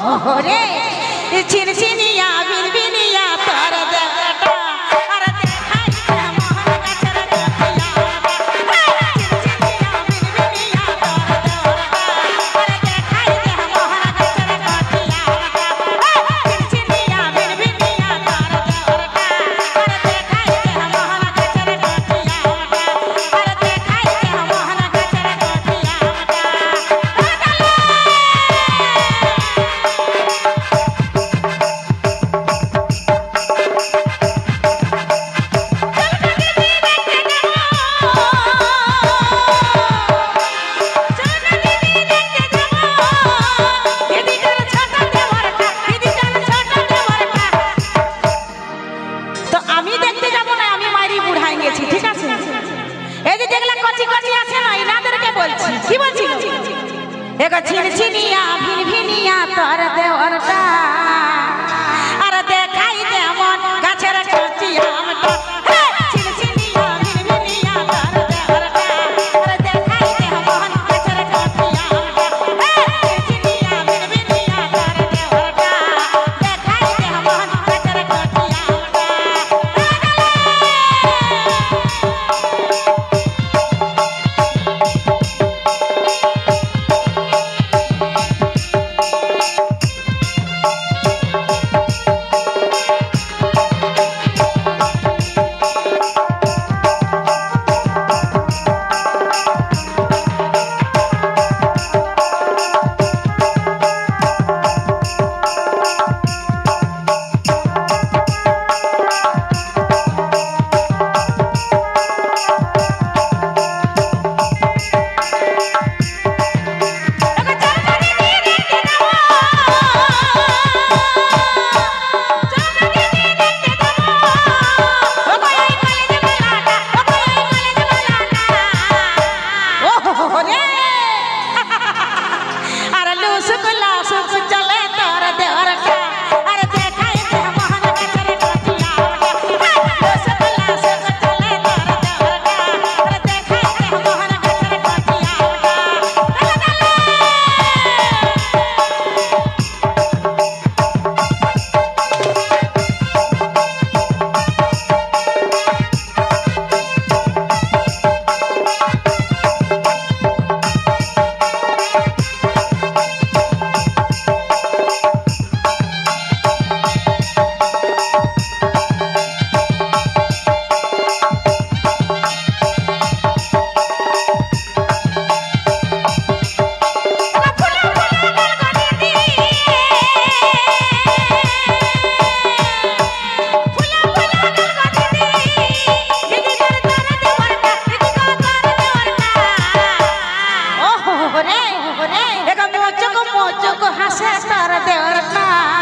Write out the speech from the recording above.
रे छिन छिनिया बिन बिनिया तर देवटा अरे देखाई दे मोहन गछर गठिया छिन छिनिया बिन बिनिया तर देवटा अरे देखाई दे मोहन गछर गठिया छिन छिनिया बिन बिनिया तर देवटा अरे देखाई दे मोहन गछर गठिया अरे देखाई दे मोहन गछर गठिया छिनिया भिन भिनिया तर देवरटा अरे देखाई दे मन गाछर गठिया छिनिया भिन भिनिया तर देवरटा अरे देखाई दे मन गाछर गठिया छिनिया भिन भिनिया तर देवरटा देखाई दे मन गाछर गठिया मोचको मोचको हंसे तर देवरटा